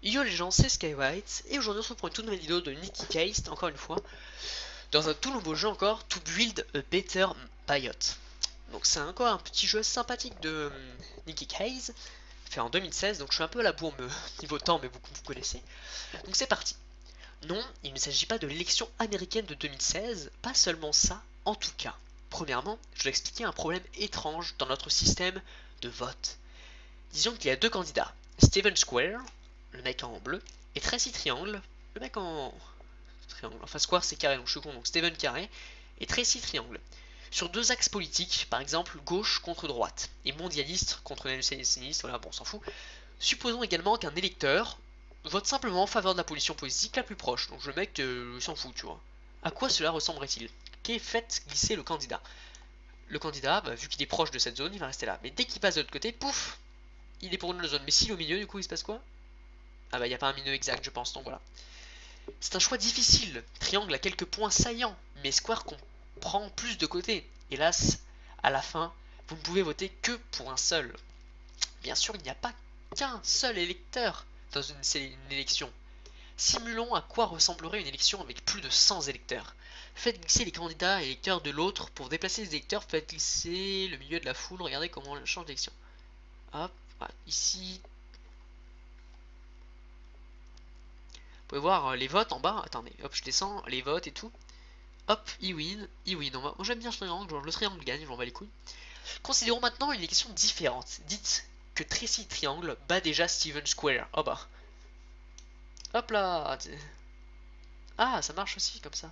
Yo les gens, c'est Skywhite, et aujourd'hui on se retrouve pour une toute nouvelle vidéo de Nicky Cast, encore une fois, dans un tout nouveau jeu encore, To Build a Better Biot. Donc c'est encore un petit jeu sympathique de Nicky Case, fait en 2016, donc je suis un peu à la bourre niveau temps, mais vous connaissez. Donc c'est parti. Non, il ne s'agit pas de l'élection américaine de 2016, pas seulement ça, en tout cas. Premièrement, je dois expliquer un problème étrange dans notre système de vote. Disons qu'il y a deux candidats, Steven Square, le mec en bleu, et Tracy Triangle, le mec en triangle. Enfin, Square c'est carré, donc je suis con, donc Steven carré, et Tracy Triangle. Sur deux axes politiques, par exemple gauche contre droite, et mondialiste contre nationaliste, voilà, bon, on s'en fout. Supposons également qu'un électeur vote simplement en faveur de la position politique la plus proche, donc le mec s'en fout, tu vois. À quoi cela ressemblerait-il? Qu'est fait glisser le candidat? Le candidat, bah, vu qu'il est proche de cette zone, il va rester là. Mais dès qu'il passe de l'autre côté, pouf, il est pour une autre zone. Mais s'il est au milieu, du coup, il se passe quoi? Ah bah, il n'y a pas un milieu exact, je pense, donc voilà. C'est un choix difficile. Triangle a quelques points saillants, mais Square comprend plus de côtés. Hélas, à la fin, vous ne pouvez voter que pour un seul. Bien sûr, il n'y a pas qu'un seul électeur dans une élection. Simulons à quoi ressemblerait une élection avec plus de 100 électeurs. Faites glisser les candidats et électeurs de l'autre. Pour déplacer les électeurs, faites glisser le milieu de la foule. Regardez comment on change d'élection. Hop, voilà, ici. Vous pouvez voir les votes en bas. Attendez, hop, je descends, les votes et tout. Hop, e-win. Moi j'aime bien ce triangle, genre le triangle gagne, je m'en bats les couilles. Considérons maintenant une élection différente. Dites que Tracy Triangle bat déjà Steven Square. Oh bah. Hop là. Ah, ça marche aussi comme ça.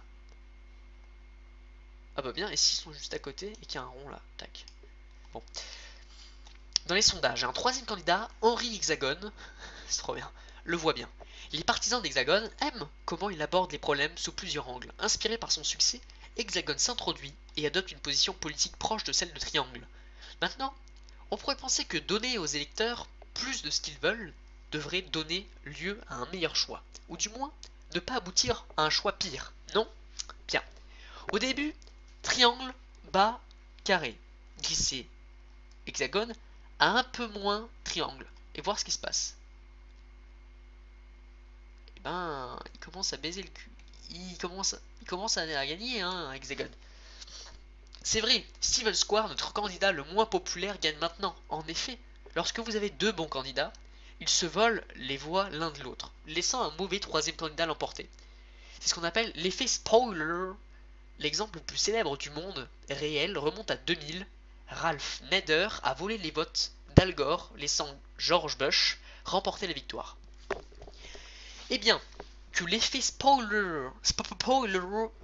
Ah bah bien, et s'ils sont juste à côté et qu'il y a un rond là, tac. Bon. Dans les sondages, un troisième candidat, Henri Hexagone, c'est trop bien, le voit bien. Les partisans d'Hexagone aiment comment il aborde les problèmes sous plusieurs angles. Inspiré par son succès, Hexagone s'introduit et adopte une position politique proche de celle de Triangle. Maintenant, on pourrait penser que donner aux électeurs plus de ce qu'ils veulent devrait donner lieu à un meilleur choix, ou du moins ne pas aboutir à un choix pire, non? Bien. Au début, triangle, bas, carré, glisser, hexagone, à un peu moins triangle, et voir ce qui se passe. Et ben, il commence à baiser le cul. Il commence à gagner, hein, hexagone. C'est vrai, Steven Square, notre candidat le moins populaire, gagne maintenant. En effet, lorsque vous avez deux bons candidats, ils se volent les voix l'un de l'autre, laissant un mauvais troisième candidat l'emporter. C'est ce qu'on appelle l'effet spoiler. L'exemple le plus célèbre du monde réel remonte à 2000. Ralph Nader a volé les votes d'Al Gore, laissant George Bush remporter la victoire. Eh bien, que l'effet spoiler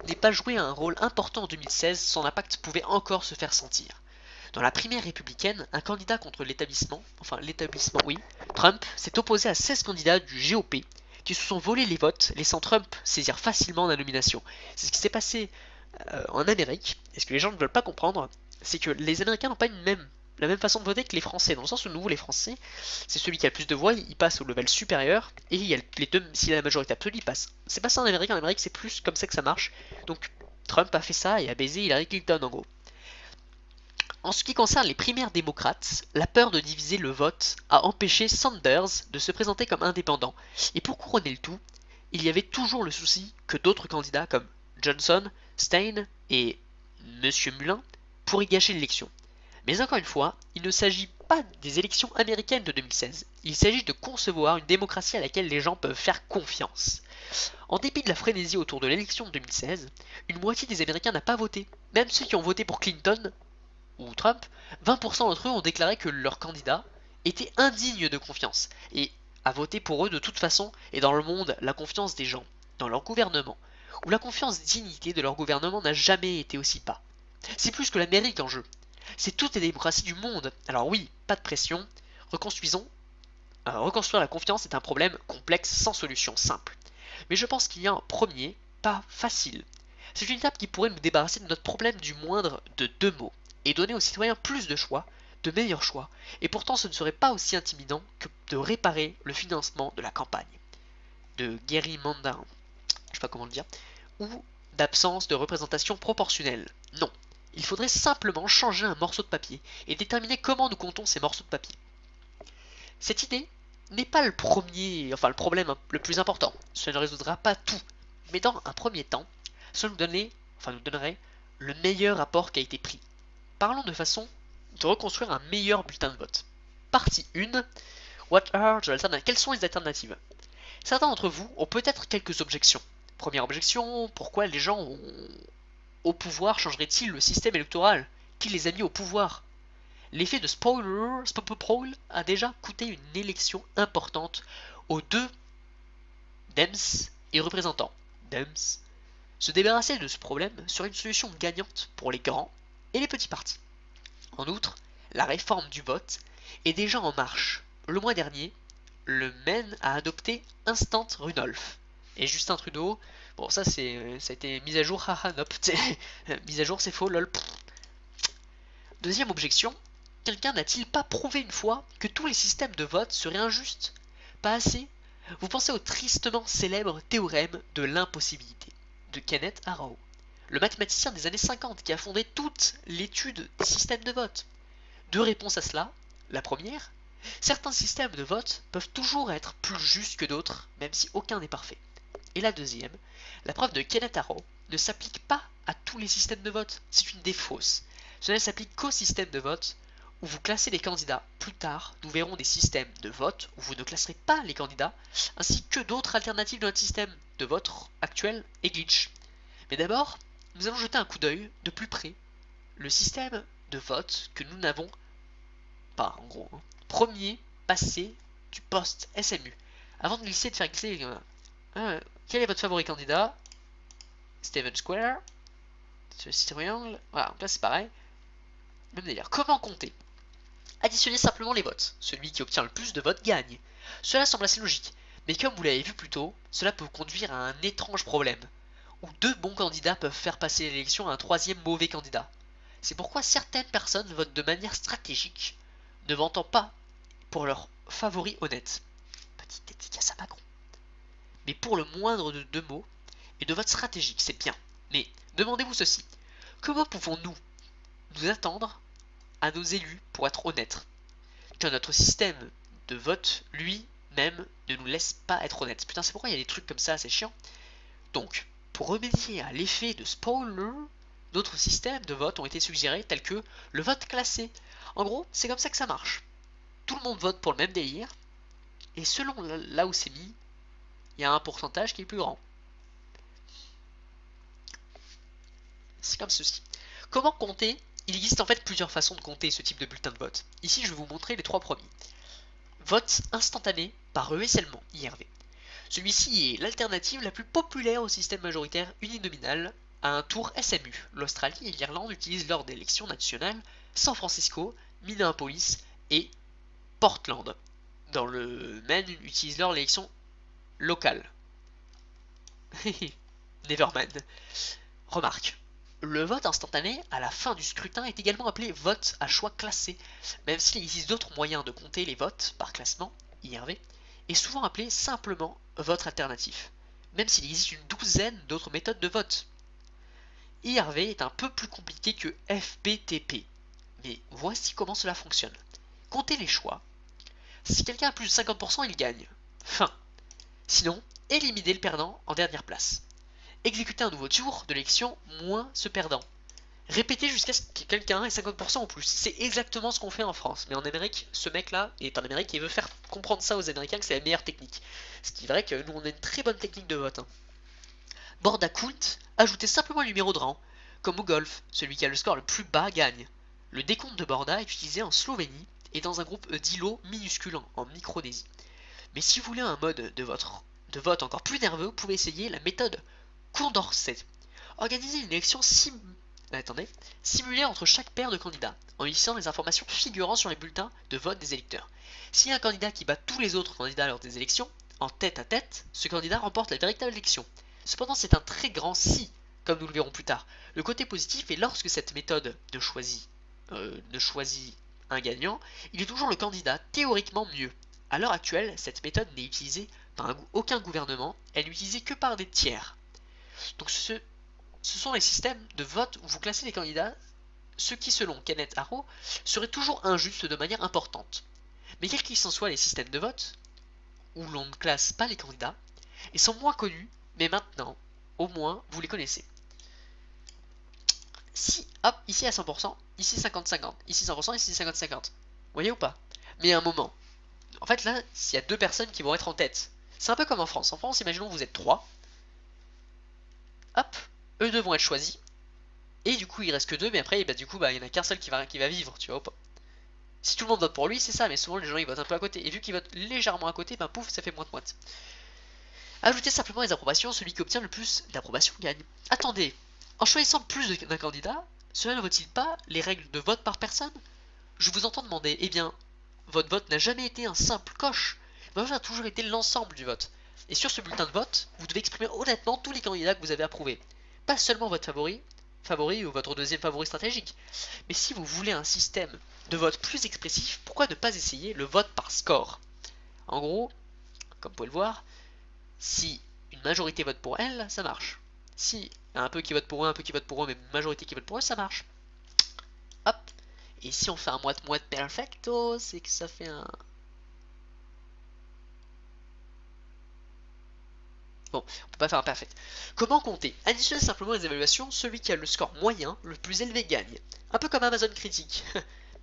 n'ait pas joué un rôle important en 2016, son impact pouvait encore se faire sentir. Dans la primaire républicaine, un candidat contre l'établissement, oui, Trump, s'est opposé à 16 candidats du GOP qui se sont volés les votes, laissant Trump saisir facilement la nomination. C'est ce qui s'est passé en Amérique, et ce que les gens ne veulent pas comprendre, c'est que les Américains n'ont pas la même façon de voter que les Français, dans le sens où nous, les Français, c'est celui qui a le plus de voix, il passe au level supérieur, et il y a les deux, s'il a la majorité absolue, il passe. C'est pas ça en Amérique c'est plus comme ça que ça marche. Donc Trump a fait ça et a baisé Hillary Clinton en gros. En ce qui concerne les primaires démocrates, la peur de diviser le vote a empêché Sanders de se présenter comme indépendant. Et pour couronner le tout, il y avait toujours le souci que d'autres candidats comme Johnson, Stein et Monsieur Mullin pourraient gâcher l'élection. Mais encore une fois, il ne s'agit pas des élections américaines de 2016. Il s'agit de concevoir une démocratie à laquelle les gens peuvent faire confiance. En dépit de la frénésie autour de l'élection de 2016, une moitié des Américains n'a pas voté. Même ceux qui ont voté pour Clinton ou Trump, 20% d'entre eux ont déclaré que leur candidat était indigne de confiance et a voté pour eux de toute façon, et dans le monde, la confiance des gens dans leur gouvernement ou la confiance dignité de leur gouvernement n'a jamais été aussi bas. C'est plus que l'Amérique en jeu. C'est toutes les démocraties du monde. Alors oui, pas de pression. Reconstruisons. Reconstruire la confiance est un problème complexe sans solution simple. Mais je pense qu'il y a un premier pas facile. C'est une étape qui pourrait nous débarrasser de notre problème du moindre de deux mots et donner aux citoyens plus de choix, de meilleurs choix. Et pourtant ce ne serait pas aussi intimidant que de réparer le financement de la campagne. De gerrymandering, je sais pas comment le dire, ou d'absence de représentation proportionnelle. Non. Il faudrait simplement changer un morceau de papier et déterminer comment nous comptons ces morceaux de papier. Cette idée n'est pas le premier, enfin le problème le plus important. Cela ne résoudra pas tout. Mais dans un premier temps, cela nous donnerait le meilleur rapport qui a été pris. Parlons de façon de reconstruire un meilleur bulletin de vote. Partie 1. Quelles sont les alternatives? Certains d'entre vous ont peut-être quelques objections. Première objection, pourquoi les gens au pouvoir changeraient-ils le système électoral? Qui les a mis au pouvoir? L'effet de spoiler a déjà coûté une élection importante aux deux Dems et représentants. Dems. Se débarrasser de ce problème serait une solution gagnante pour les grands et les petits partis. En outre, la réforme du vote est déjà en marche. Le mois dernier, le Maine a adopté Instant Rudolph. Et Justin Trudeau, bon ça ça a été mis à jour, haha nope, mise à jour c'est faux, lol. Deuxième objection, quelqu'un n'a-t-il pas prouvé une fois que tous les systèmes de vote seraient injustes? Pas assez? Vous pensez au tristement célèbre théorème de l'impossibilité de Kenneth Arrow, le mathématicien des années 50 qui a fondé toute l'étude des systèmes de vote. Deux réponses à cela. La première, certains systèmes de vote peuvent toujours être plus justes que d'autres, même si aucun n'est parfait. Et la deuxième, la preuve de Kenneth Arrow ne s'applique pas à tous les systèmes de vote, c'est une des fausses. Cela ne s'applique qu'au système de vote où vous classez les candidats. Plus tard, nous verrons des systèmes de vote où vous ne classerez pas les candidats, ainsi que d'autres alternatives de notre système de vote actuel et glitch. Mais d'abord, nous allons jeter un coup d'œil de plus près le système de vote que nous n'avons pas, en gros. Premier passé du post SMU. Avant de glisser, de faire glisser, quel est votre favori candidat? Steven Square. Ce triangle. Voilà, donc là c'est pareil. Même délire. Comment compter? Additionnez simplement les votes. Celui qui obtient le plus de votes gagne. Cela semble assez logique, mais comme vous l'avez vu plus tôt, cela peut conduire à un étrange problème, où deux bons candidats peuvent faire passer l'élection à un troisième mauvais candidat. C'est pourquoi certaines personnes votent de manière stratégique, ne vantant pas pour leur favori honnête. Petite dédicace à Macron. Mais pour le moindre de deux mots, et de vote stratégique, c'est bien. Mais demandez-vous ceci. Comment pouvons-nous nous attendre à nos élus pour être honnêtes, quand notre système de vote, lui-même, ne nous laisse pas être honnêtes? Putain, c'est pourquoi il y a des trucs comme ça, c'est chiant. Donc, pour remédier à l'effet de spoiler, d'autres systèmes de vote ont été suggérés, tels que le vote classé. En gros, c'est comme ça que ça marche. Tout le monde vote pour le même délire, et selon là où c'est mis, il y a un pourcentage qui est plus grand. C'est comme ceci. Comment compter? Il existe en fait plusieurs façons de compter ce type de bulletin de vote. Ici, je vais vous montrer les trois premiers. Vote instantané par ruissellement, IRV. Celui-ci est l'alternative la plus populaire au système majoritaire uninominal à un tour SMU. L'Australie et l'Irlande utilisent lors d'élections nationales San Francisco, Minneapolis et Portland. Dans le Maine, utilisent lors l'élection locale. Nevermind. Remarque. Le vote instantané à la fin du scrutin est également appelé vote à choix classé, même s'il existe d'autres moyens de compter les votes par classement, IRV, est souvent appelé simplement vote alternatif, même s'il existe une douzaine d'autres méthodes de vote. IRV est un peu plus compliqué que FPTP, mais voici comment cela fonctionne. Comptez les choix. Si quelqu'un a plus de 50%, il gagne. Fin. Sinon, éliminez le perdant en dernière place. Exécuter un nouveau tour de l'élection moins ce perdant. Répétez jusqu'à ce que quelqu'un ait 50% ou plus. C'est exactement ce qu'on fait en France. Mais en Amérique, ce mec-là est en Amérique et veut faire comprendre ça aux Américains que c'est la meilleure technique. Ce qui est vrai que nous, on a une très bonne technique de vote. Board à count, ajoutez simplement le numéro de rang. Comme au golf, celui qui a le score le plus bas gagne. Le décompte de Borda est utilisé en Slovénie et dans un groupe d'îlots minuscules en Micronésie. Mais si vous voulez un mode de vote encore plus nerveux, vous pouvez essayer la méthode Condorcet. Organisez une élection simulée entre chaque paire de candidats, en utilisant les informations figurant sur les bulletins de vote des électeurs. S'il y a un candidat qui bat tous les autres candidats lors des élections, en tête à tête, ce candidat remporte la véritable élection. Cependant, c'est un très grand si, comme nous le verrons plus tard. Le côté positif est lorsque cette méthode ne choisit un gagnant, il est toujours le candidat théoriquement mieux. À l'heure actuelle, cette méthode n'est utilisée par aucun gouvernement, elle n'est utilisée que par des tiers. Donc ce sont les systèmes de vote où vous classez les candidats, ce qui selon Kenneth Arrow serait toujours injuste de manière importante. Mais quels qu'ils en soient les systèmes de vote, où l'on ne classe pas les candidats et sont moins connus, mais maintenant, au moins, vous les connaissez. Si, hop, ici à 100%, ici 50-50, ici 100%, ici 50-50. Vous voyez ou pas? Mais à un moment, en fait là, s'il y a deux personnes qui vont être en tête, c'est un peu comme en France. En France, imaginons que vous êtes 3. Hop, eux deux vont être choisis. Et du coup, il reste que 2, mais après, bah, du coup, bah, il n'y en a qu'un seul qui va vivre, tu vois ou pas? Si tout le monde vote pour lui, c'est ça, mais souvent les gens ils votent un peu à côté. Et vu qu'ils votent légèrement à côté, bah pouf, ça fait moite-moite. Ajoutez simplement les approbations, celui qui obtient le plus d'approbations gagne. Attendez, en choisissant plus d'un candidat, cela ne vaut-il pas les règles de vote par personne? Je vous entends demander, eh bien, votre vote n'a jamais été un simple coche, votre vote a toujours été l'ensemble du vote. Et sur ce bulletin de vote, vous devez exprimer honnêtement tous les candidats que vous avez approuvés. Pas seulement votre favori ou votre deuxième favori stratégique. Mais si vous voulez un système de vote plus expressif, pourquoi ne pas essayer le vote par score? En gros, comme vous pouvez le voir, si une majorité vote pour elle, ça marche. Si y a un peu qui vote pour eux, un peu qui vote pour eux, mais une majorité qui vote pour eux, ça marche. Hop. Et si on fait un moite-moite perfecto, c'est que ça fait un... Bon, on peut pas faire un perfect. Comment compter? Additionnez simplement les évaluations, celui qui a le score moyen, le plus élevé gagne. Un peu comme Amazon Critique,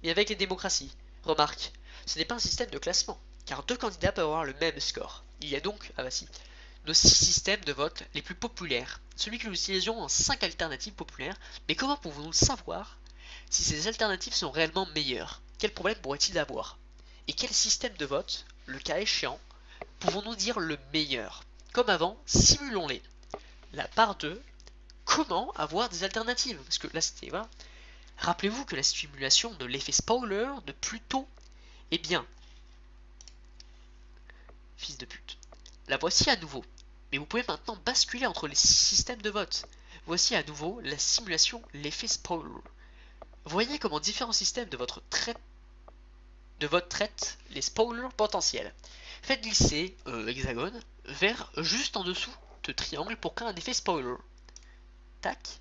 mais avec les démocraties. Remarque, ce n'est pas un système de classement, car deux candidats peuvent avoir le même score. Il y a donc, ah bah si, nos 6 systèmes de vote les plus populaires, celui que nous utilisions en 5 alternatives populaires, mais comment pouvons-nous savoir si ces alternatives sont réellement meilleures? Quel problème pourrait-il avoir? Et quel système de vote, le cas échéant, pouvons-nous dire le meilleur? Comme avant, simulons-les. La part 2, comment avoir des alternatives? Parce que là c'était, voilà. Rappelez-vous que la simulation de l'effet spoiler de plus tôt, eh bien, fils de pute, la voici à nouveau. Mais vous pouvez maintenant basculer entre les 6 systèmes de vote. Voici à nouveau la simulation, l'effet spoiler. Voyez comment différents systèmes de vote traitent les spoilers potentiels. Faites glisser hexagone vers juste en dessous de triangle pour créer un effet spoiler. Tac.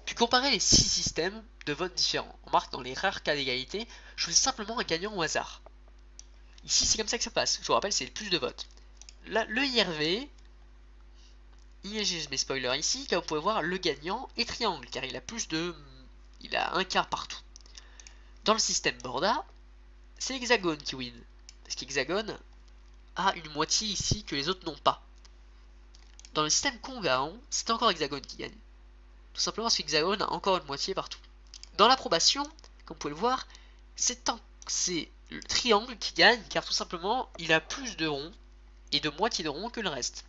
Puis comparez les 6 systèmes de vote différents. On marque dans les rares cas d'égalité, choisissez simplement un gagnant au hasard. Ici c'est comme ça que ça passe. Je vous rappelle, c'est le plus de votes. Là, le IRV, je mets spoiler ici, car vous pouvez voir le gagnant est triangle, car il a plus de... il a un quart partout. Dans le système Borda, c'est hexagone qui win. Parce qu'hexagone a une moitié ici que les autres n'ont pas. Dans le système Congaon, c'est encore hexagone qui gagne. Tout simplement parce qu'hexagone a encore une moitié partout. Dans l'approbation, comme vous pouvez le voir, c'est le triangle qui gagne, car tout simplement, il a plus de ronds et de moitié de ronds que le reste.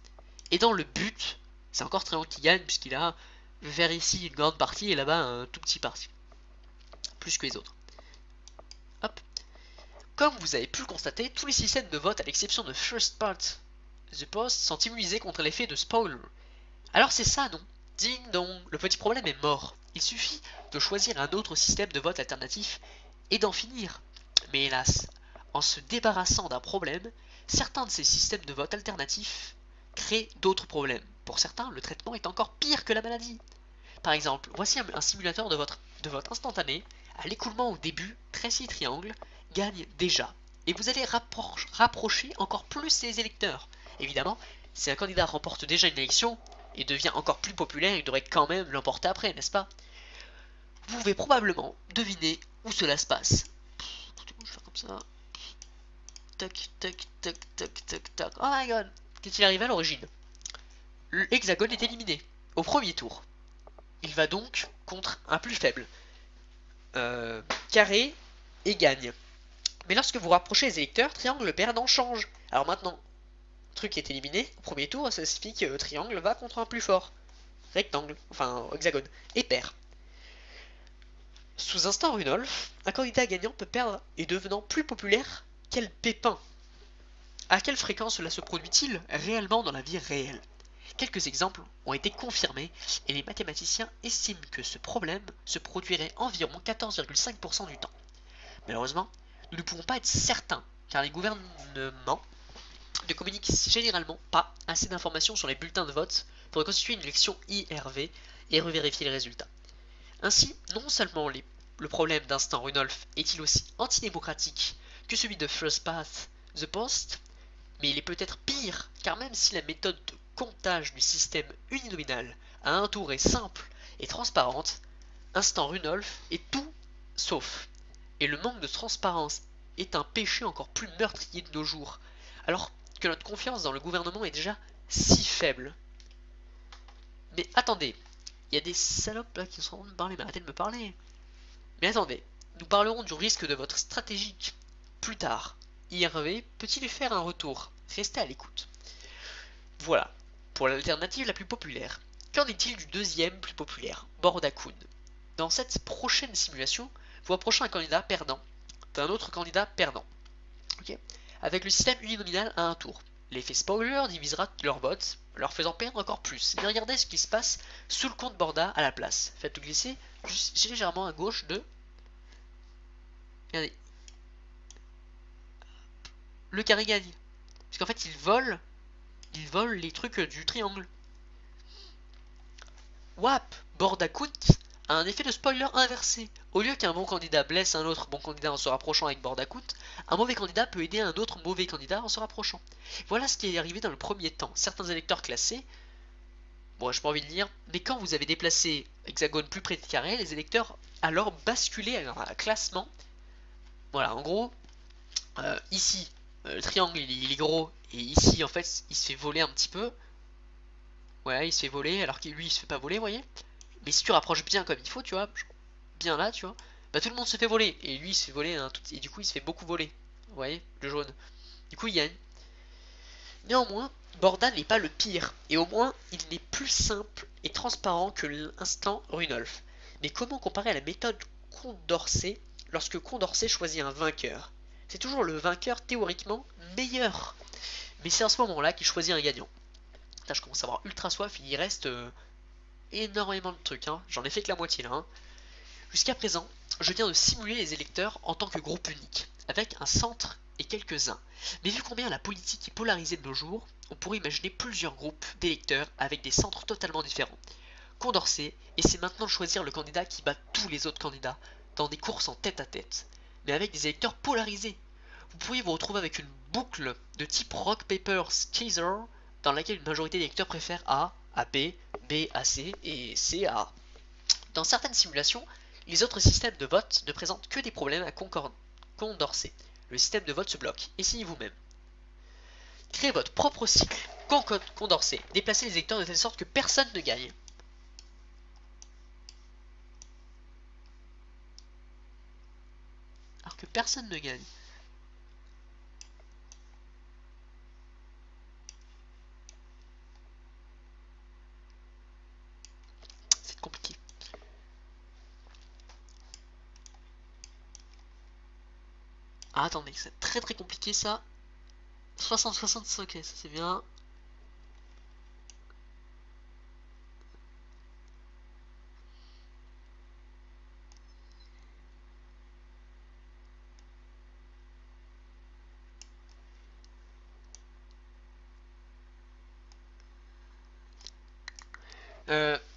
Et dans le but, c'est encore triangle qui gagne, puisqu'il a vers ici une grande partie et là-bas un tout petit parti. Plus que les autres. Hop. Comme vous avez pu le constater, tous les systèmes de vote, à l'exception de First Part the Post, sont immunisés contre l'effet de spoiler. Alors c'est ça, non? Ding dong, le petit problème est mort. Il suffit de choisir un autre système de vote alternatif et d'en finir. Mais hélas, en se débarrassant d'un problème, certains de ces systèmes de vote alternatifs créent d'autres problèmes. Pour certains, le traitement est encore pire que la maladie. Par exemple, voici un simulateur de vote instantané. À l'écoulement au début, Tracy Triangle gagne déjà. Et vous allez rapprocher encore plus les électeurs. Évidemment, si un candidat remporte déjà une élection et devient encore plus populaire, il devrait quand même l'emporter après, n'est-ce pas? Vous pouvez probablement deviner où cela se passe. Je vais faire comme ça. Tac, tac, tac, tac, tac, tac. Oh my god! Qu'est-il arrivé à l'origine? L'hexagone est éliminé au premier tour. Il va donc contre un plus faible. Carré et gagne. Mais lorsque vous rapprochez les électeurs, triangle perdant change. Alors maintenant, truc est éliminé au premier tour, ça signifie que triangle va contre un plus fort. Rectangle, enfin hexagone, et perd. Sous instant Runolf, un candidat gagnant peut perdre et devenant plus populaire. Quel pépin! À quelle fréquence cela se produit-il réellement dans la vie réelle? Quelques exemples ont été confirmés et les mathématiciens estiment que ce problème se produirait environ 14,5% du temps. Malheureusement, nous ne pouvons pas être certains car les gouvernements ne communiquent généralement pas assez d'informations sur les bulletins de vote pour constituer une élection IRV et revérifier les résultats. Ainsi, non seulement le problème d'instant Runolf est-il aussi antidémocratique que celui de First Path the Post, mais il est peut-être pire, car même si la méthode de comptage du système uninominal à un tour est simple et transparente, Instant Runolf est tout sauf, et le manque de transparence est un péché encore plus meurtrier de nos jours, alors que notre confiance dans le gouvernement est déjà si faible. Mais attendez, il y a des salopes là qui sont en train de parler, mais arrêtez de me parler. Mais attendez, nous parlerons du risque de votre stratégique plus tard. IRV peut-il lui faire un retour? Restez à l'écoute. Voilà, pour l'alternative la plus populaire. Qu'en est-il du deuxième plus populaire, Bordakun? Dans cette prochaine simulation, vous approchez un candidat perdant d'un autre candidat perdant. Okay, avec le système uninominal à un tour. L'effet spoiler divisera leur vote, leur faisant perdre encore plus. Et regardez ce qui se passe sous le compte Borda à la place. Faites-le glisser juste légèrement à gauche de... Regardez. Le carré gagne. Parce qu'en fait, ils volent les trucs du triangle. WAP, Borda coûte a un effet de spoiler inversé. Au lieu qu'un bon candidat blesse un autre bon candidat en se rapprochant avec Bordacout, un mauvais candidat peut aider un autre mauvais candidat en se rapprochant. Voilà ce qui est arrivé dans le premier temps. Certains électeurs classés, bon, j'ai pas envie de dire, mais quand vous avez déplacé Hexagone plus près de carré, les électeurs alors basculaient à un classement. Voilà, en gros, ici, le triangle il est gros, et ici en fait il se fait voler un petit peu. Ouais, il se fait voler alors que lui il se fait pas voler, vous voyez. Mais si tu rapproches bien comme il faut, tu vois, bien là, tu vois, bah tout le monde se fait voler. Et lui, il se fait voler, et du coup, il se fait beaucoup voler. Vous voyez, le jaune. Du coup, il gagne. Néanmoins, Borda n'est pas le pire. Et au moins, il n'est plus simple et transparent que l'instant Runolf. Mais comment comparer à la méthode Condorcet lorsque Condorcet choisit un vainqueur? C'est toujours le vainqueur théoriquement meilleur. Mais c'est à ce moment-là qu'il choisit un gagnant. Là, je commence à avoir ultra soif, il y reste... énormément de trucs, hein. J'en ai fait que la moitié là. Hein. Jusqu'à présent, je viens de simuler les électeurs en tant que groupe unique, avec un centre et quelques-uns. Mais vu combien la politique est polarisée de nos jours, on pourrait imaginer plusieurs groupes d'électeurs avec des centres totalement différents. Condorcet essaie maintenant de choisir le candidat qui bat tous les autres candidats dans des courses en tête-à-tête, mais avec des électeurs polarisés. Vous pourriez vous retrouver avec une boucle de type Rock Paper Scissors dans laquelle une majorité d'électeurs préfère A à B, B à C et C à A. Dans certaines simulations, les autres systèmes de vote ne présentent que des problèmes à Condorcet. Le système de vote se bloque. Essayez vous-même. Créez votre propre cycle Condorcet. Déplacez les électeurs de telle sorte que personne ne gagne. Alors que personne ne gagne. C'est compliqué. Ah, attendez, c'est très très compliqué ça. 60-60, ok, ça c'est bien.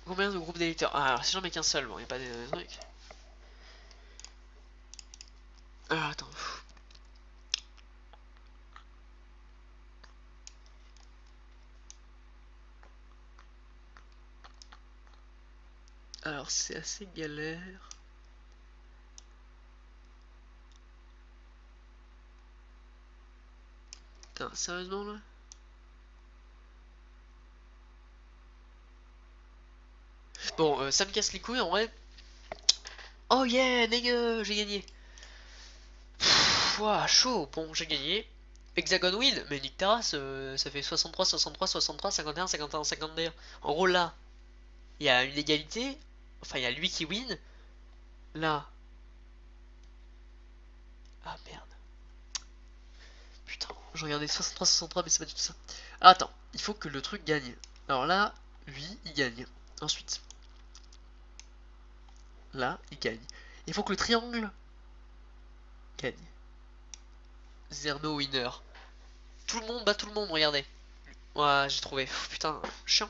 Combien de groupes d'électeurs? Ah, alors si j'en mets qu'un seul, bon, il n'y a pas de truc. Ah, attends. Alors c'est assez galère. Putain, sérieusement là? Bon, ça me casse les couilles en vrai. Oh yeah, nigga, j'ai gagné. Ouah, chaud, bon, j'ai gagné. Hexagon win, mais nique ta race, ça fait 63, 63, 63, 51, 51, 51. En gros là, il y a une égalité. Enfin, il y a lui qui win. Là. Ah merde. Putain, je regardais 63, 63, mais c'est pas du tout ça. Ah, attends, il faut que le truc gagne. Alors là, lui, il gagne. Ensuite. Là, il gagne. Il faut que le triangle gagne. Zerno winner. Tout le monde bat tout le monde, regardez. Ouais, j'ai trouvé. Putain, chiant.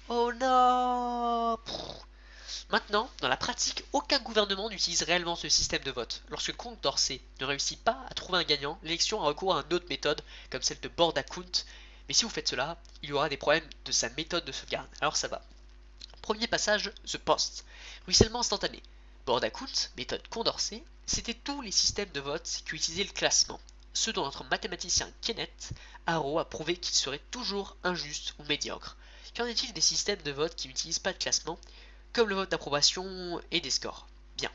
Oh non. Maintenant, dans la pratique, aucun gouvernement n'utilise réellement ce système de vote. Lorsque Condorcet ne réussit pas à trouver un gagnant, l'élection a recours à une autre méthode, comme celle de board account. Mais si vous faites cela, il y aura des problèmes de sa méthode de sauvegarde. Alors ça va. Premier passage, The Post. Ruissellement instantané. Board account, méthode Condorcet, c'était tous les systèmes de vote qui utilisaient le classement. Ce dont notre mathématicien Kenneth Arrow a prouvé qu'ils seraient toujours injustes ou médiocres. Qu'en est-il des systèmes de vote qui n'utilisent pas de classement, comme le vote d'approbation et des scores? Bien.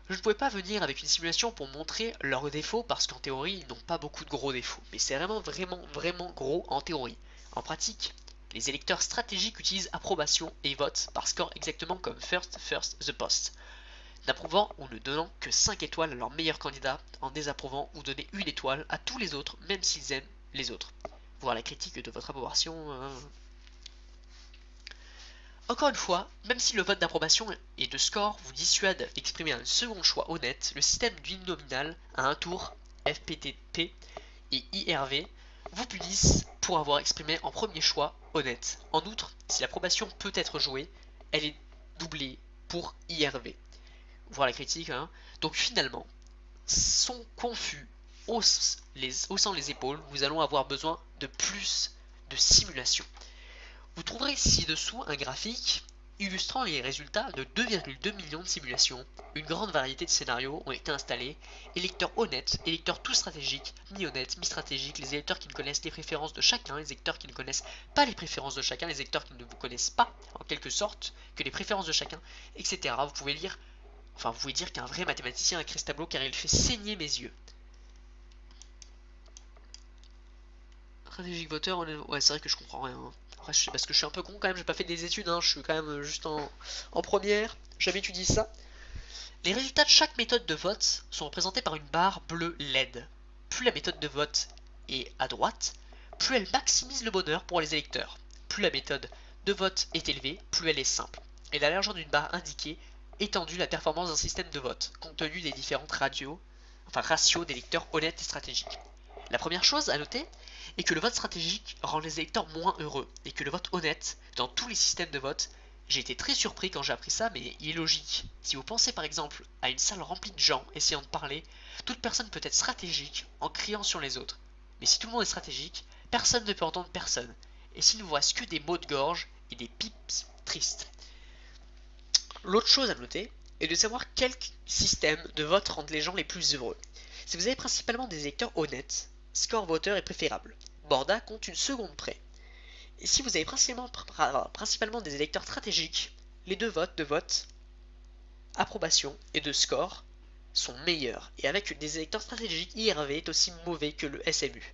Je ne pouvais pas venir avec une simulation pour montrer leurs défauts parce qu'en théorie, ils n'ont pas beaucoup de gros défauts. Mais c'est vraiment gros en théorie. En pratique, les électeurs stratégiques utilisent approbation et vote par score exactement comme First the Post, n'approuvant ou ne donnant que 5 étoiles à leur meilleur candidat, en désapprouvant ou donner une étoile à tous les autres, même s'ils aiment les autres. Voir la critique de votre approbation. Encore une fois, même si le vote d'approbation et de score vous dissuade d'exprimer un second choix honnête, le système d'uninominal à un tour, FPTP et IRV, vous punissent pour avoir exprimé en premier choix honnête. En outre, si l'approbation peut être jouée, elle est doublée pour IRV. Voir la critique, hein. Donc finalement, sont confus, haussant les épaules, nous allons avoir besoin de plus de simulation. Vous trouverez ci-dessous un graphique illustrant les résultats de 2,2 millions de simulations. Une grande variété de scénarios ont été installés. Électeurs honnêtes, électeurs tout stratégiques, mi-honnêtes, mi-stratégiques, les électeurs qui ne connaissent les préférences de chacun, les électeurs qui ne connaissent pas les préférences de chacun, les électeurs qui ne vous connaissent pas, en quelque sorte, que les préférences de chacun, etc. Vous pouvez lire, enfin vous pouvez dire qu'un vrai mathématicien a écrit ce tableau car il fait saigner mes yeux. Stratégique voteur, ouais c'est vrai que je comprends rien. Après, parce que je suis un peu con quand même, j'ai pas fait des études, hein, je suis quand même juste en première, jamais étudié ça. Les résultats de chaque méthode de vote sont représentés par une barre bleue LED. Plus la méthode de vote est à droite, plus elle maximise le bonheur pour les électeurs. Plus la méthode de vote est élevée, plus elle est simple. Et la largeur d'une barre indiquée étendue la performance d'un système de vote, compte tenu des différentes ratios d'électeurs honnêtes et stratégiques. La première chose à noter est que le vote stratégique rend les électeurs moins heureux, et que le vote honnête, dans tous les systèmes de vote, j'ai été très surpris quand j'ai appris ça, mais il est logique. Si vous pensez par exemple à une salle remplie de gens essayant de parler, toute personne peut être stratégique en criant sur les autres. Mais si tout le monde est stratégique, personne ne peut entendre personne, et s'il ne vous reste que des mots de gorge et des pips tristes. L'autre chose à noter est de savoir quel système de vote rend les gens les plus heureux. Si vous avez principalement des électeurs honnêtes, score voteur est préférable. Borda compte une seconde près. Et si vous avez principalement des électeurs stratégiques, les deux votes de vote, approbation et de score sont meilleurs, et avec des électeurs stratégiques, IRV est aussi mauvais que le SMU.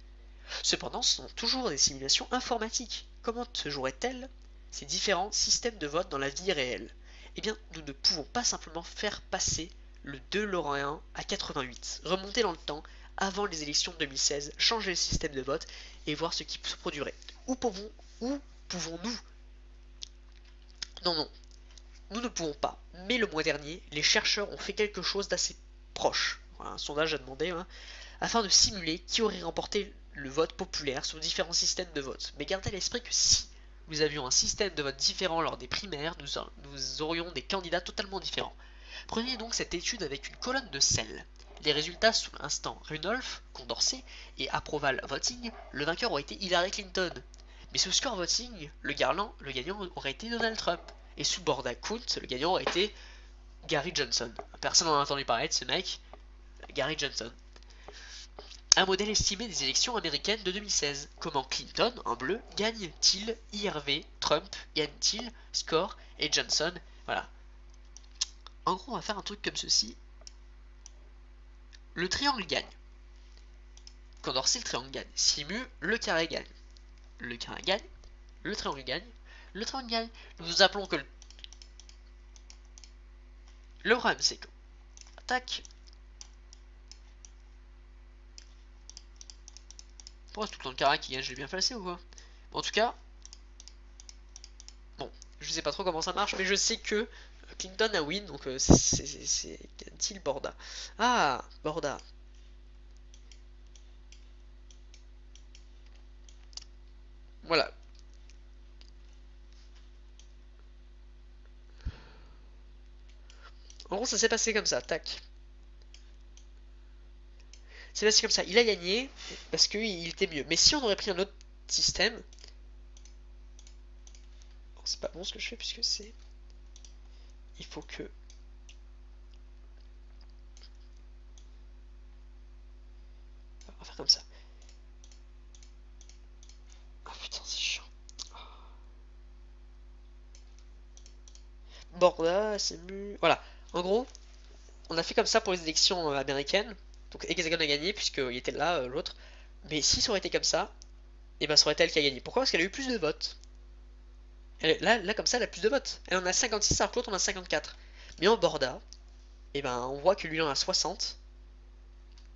Cependant, ce sont toujours des simulations informatiques. Comment se joueraient-elles ces différents systèmes de vote dans la vie réelle? Eh bien, nous ne pouvons pas simplement faire passer le DeLorean à 88, remonter dans le temps avant les élections de 2016, changer le système de vote et voir ce qui se produirait. Où pouvons-nous? Non, nous ne pouvons pas. Mais le mois dernier, les chercheurs ont fait quelque chose d'assez proche. Voilà, un sondage a demandé, hein, afin de simuler qui aurait remporté le vote populaire sur différents systèmes de vote. Mais gardez à l'esprit que si nous avions un système de vote différent lors des primaires, nous aurions des candidats totalement différents. Prenez donc cette étude avec une colonne de sel. Les résultats sous l'instant Rudolph, Condorcet et Approval Voting, le vainqueur aurait été Hillary Clinton. Mais sous Score Voting, le gagnant aurait été Donald Trump. Et sous Board Account, le gagnant aurait été Gary Johnson. Personne n'en a entendu parler de ce mec, Gary Johnson. Un modèle estimé des élections américaines de 2016. Comment Clinton, en bleu, gagne-t-il IRV, Trump gagne-t-il Score et Johnson? Voilà. En gros, on va faire un truc comme ceci. Le triangle gagne. Condorcet, le triangle gagne. Simu, le carré gagne. Le carré gagne. Le triangle gagne. Le triangle gagne. Nous appelons que le problème, c'est que... Tac. Pourquoi c'est tout le temps le carré qui gagne? Je l'ai bien placé ou quoi? En tout cas... Bon, je sais pas trop comment ça marche, mais je sais que Clinton a win, donc c'est gagne-t-il Borda? Ah, Borda. Voilà. gros, ça s'est passé comme ça, tac. C'est passé comme ça. Il a gagné parce qu'il était mieux. Mais si on aurait pris un autre système... C'est pas bon ce que je fais puisque c'est... Il faut que... On va faire comme ça. Oh putain, c'est chiant. Borda, SMU... Voilà. En gros, on a fait comme ça pour les élections américaines. Donc Hexagon a gagné puisqu'il était là, l'autre. Mais si ça aurait été comme ça, et ben ça aurait été elle qui a gagné. Pourquoi? Parce qu'elle a eu plus de votes. Là, comme ça, elle a plus de votes. Elle en a 56 alors que l'autre en a 54. Mais en Borda, et ben on voit que lui en a 60,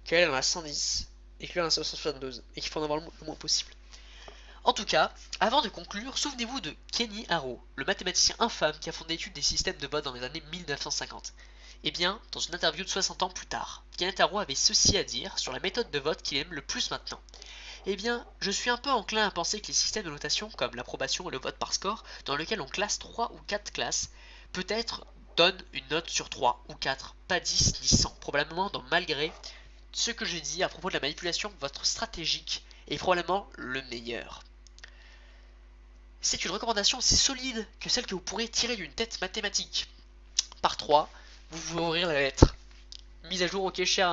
qu'elle en a 110, et que lui en a 172. Et qu'il faut en avoir le moins possible. En tout cas, avant de conclure, souvenez-vous de Kenny Arrow, le mathématicien infâme qui a fondé l'étude des systèmes de vote dans les années 1950. Eh bien, dans une interview de 60 ans plus tard, Kenneth Arrow avait ceci à dire sur la méthode de vote qu'il aime le plus maintenant. Eh bien, je suis un peu enclin à penser que les systèmes de notation, comme l'approbation et le vote par score, dans lequel on classe 3 ou 4 classes, peut-être donne une note sur 3 ou 4, pas 10 ni 100, probablement dans malgré ce que j'ai dit à propos de la manipulation, votre stratégique est probablement le meilleur. C'est une recommandation aussi solide que celle que vous pourrez tirer d'une tête mathématique. Par 3, vous pouvez ouvrir la lettre. Mise à jour, ok, cher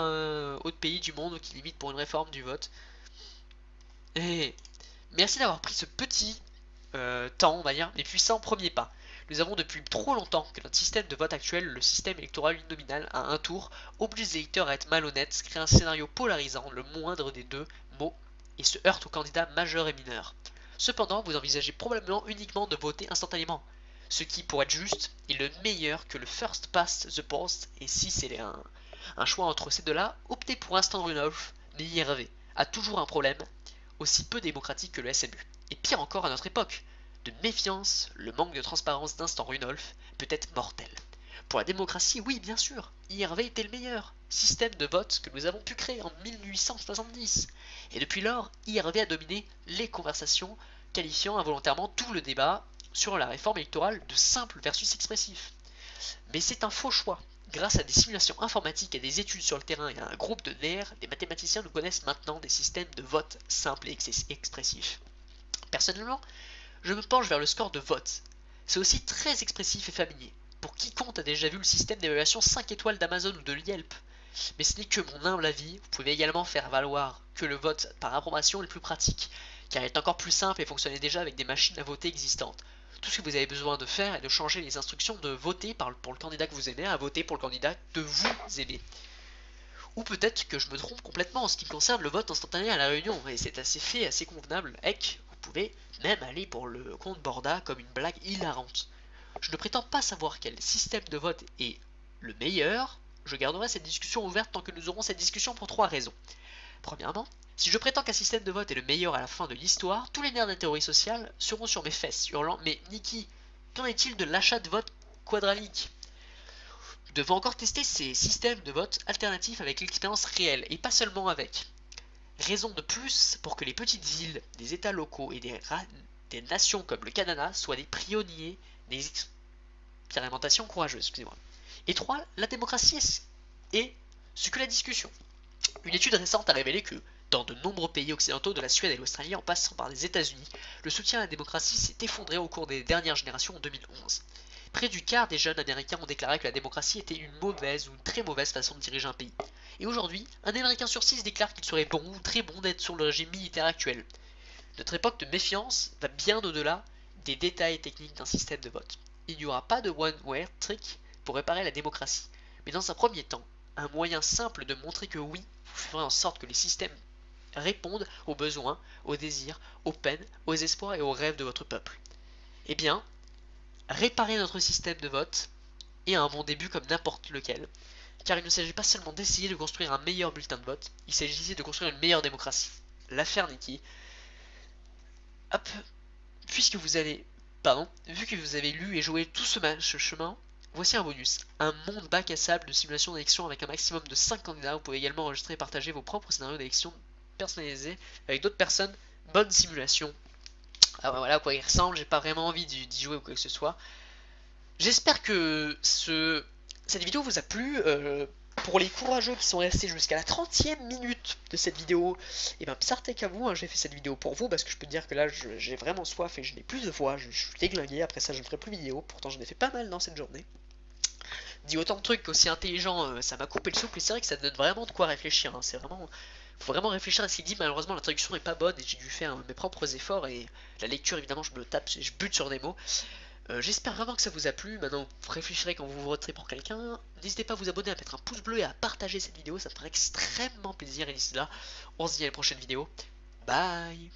autre pays du monde qui limite pour une réforme du vote. Et merci d'avoir pris ce petit temps, on va dire, mais puissant premier pas. Nous avons depuis trop longtemps que notre système de vote actuel, le système électoral uninominal à un tour, oblige les électeurs à être malhonnêtes, crée un scénario polarisant, le moindre des deux mots, et se heurte aux candidats majeurs et mineurs. Cependant, vous envisagez probablement uniquement de voter instantanément, ce qui, pour être juste, est le meilleur que le first past the post, et si c'est un choix entre ces deux-là, optez pour Instant Runoff, mais IRV a toujours un problème, aussi peu démocratique que le SMU. Et pire encore à notre époque, de méfiance, le manque de transparence d'Instant Runolf peut être mortel. Pour la démocratie, oui, bien sûr, IRV était le meilleur système de vote que nous avons pu créer en 1870. Et depuis lors, IRV a dominé les conversations, qualifiant involontairement tout le débat sur la réforme électorale de simple versus expressif. Mais c'est un faux choix. Grâce à des simulations informatiques et des études sur le terrain et à un groupe de nerds, les mathématiciens nous connaissent maintenant des systèmes de vote simples et expressifs. Personnellement, je me penche vers le score de vote. C'est aussi très expressif et familier. Pour quiconque a déjà vu le système d'évaluation 5 étoiles d'Amazon ou de Yelp. Mais ce n'est que mon humble avis, vous pouvez également faire valoir que le vote par approbation est le plus pratique, car il est encore plus simple et fonctionnait déjà avec des machines à voter existantes. Tout ce que vous avez besoin de faire est de changer les instructions de voter pour le candidat que vous aimez à voter pour le candidat que vous aimez. Ou peut-être que je me trompe complètement en ce qui concerne le vote instantané à la réunion, et c'est assez fait, assez convenable. Heck, vous pouvez même aller pour le compte Borda comme une blague hilarante. Je ne prétends pas savoir quel système de vote est le meilleur, je garderai cette discussion ouverte tant que nous aurons cette discussion pour 3 raisons. Premièrement, si je prétends qu'un système de vote est le meilleur à la fin de l'histoire, tous les nerds de la théorie sociale seront sur mes fesses, hurlant « Mais Niki, qu'en est-il de l'achat de vote quadralique ?» Nous devons encore tester ces systèmes de vote alternatifs avec l'expérience réelle, et pas seulement avec. Raison de plus pour que les petites villes, des états locaux et des nations comme le Canada soient des pionniers des expérimentations courageuses. Excusez-moi. Et 3. La démocratie est ce que la discussion. Une étude récente a révélé que, dans de nombreux pays occidentaux, de la Suède et l'Australie en passant par les États-Unis, le soutien à la démocratie s'est effondré au cours des dernières générations en 2011. Près du quart des jeunes américains ont déclaré que la démocratie était une mauvaise ou une très mauvaise façon de diriger un pays. Et aujourd'hui, un Américain sur 6 déclare qu'il serait bon ou très bon d'être sur le régime militaire actuel. Notre époque de méfiance va bien au-delà des détails techniques d'un système de vote. Il n'y aura pas de one-way trick pour réparer la démocratie. Mais dans un premier temps, un moyen simple de montrer que oui, vous ferez en sorte que les systèmes répondent aux besoins, aux désirs, aux peines, aux espoirs et aux rêves de votre peuple. Eh bien, réparer notre système de vote est un bon début comme n'importe lequel, car il ne s'agit pas seulement d'essayer de construire un meilleur bulletin de vote, il s'agit de construire une meilleure démocratie. L'affaire Niki. Hop, vu que vous avez lu et joué tout ce chemin, voici un bonus. Un monde bac à sable de simulation d'élection avec un maximum de 5 candidats. Vous pouvez également enregistrer et partager vos propres scénarios d'élection personnalisés avec d'autres personnes. Bonne simulation. Ah ouais, voilà à quoi il ressemble, j'ai pas vraiment envie d'y jouer ou quoi que ce soit. J'espère que ce cette vidéo vous a plu. Pour les courageux qui sont restés jusqu'à la 30e minute de cette vidéo, et ben Psartek à vous, hein, j'ai fait cette vidéo pour vous parce que je peux te dire que là j'ai vraiment soif et je n'ai plus de voix, je suis déglingué, après ça je ne ferai plus de vidéo, pourtant j'en ai fait pas mal dans cette journée. Dit autant de trucs aussi intelligents, ça m'a coupé le souffle et c'est vrai que ça donne vraiment de quoi réfléchir, hein, c'est vraiment... Faut vraiment réfléchir à ce qu'il dit, malheureusement la traduction est pas bonne et j'ai dû faire mes propres efforts et la lecture évidemment je me tape, je bute sur des mots. J'espère vraiment que ça vous a plu. Maintenant, vous réfléchirez quand vous voterez pour quelqu'un. N'hésitez pas à vous abonner, à mettre un pouce bleu et à partager cette vidéo. Ça me ferait extrêmement plaisir. Et d'ici là, on se dit à la prochaine vidéo. Bye!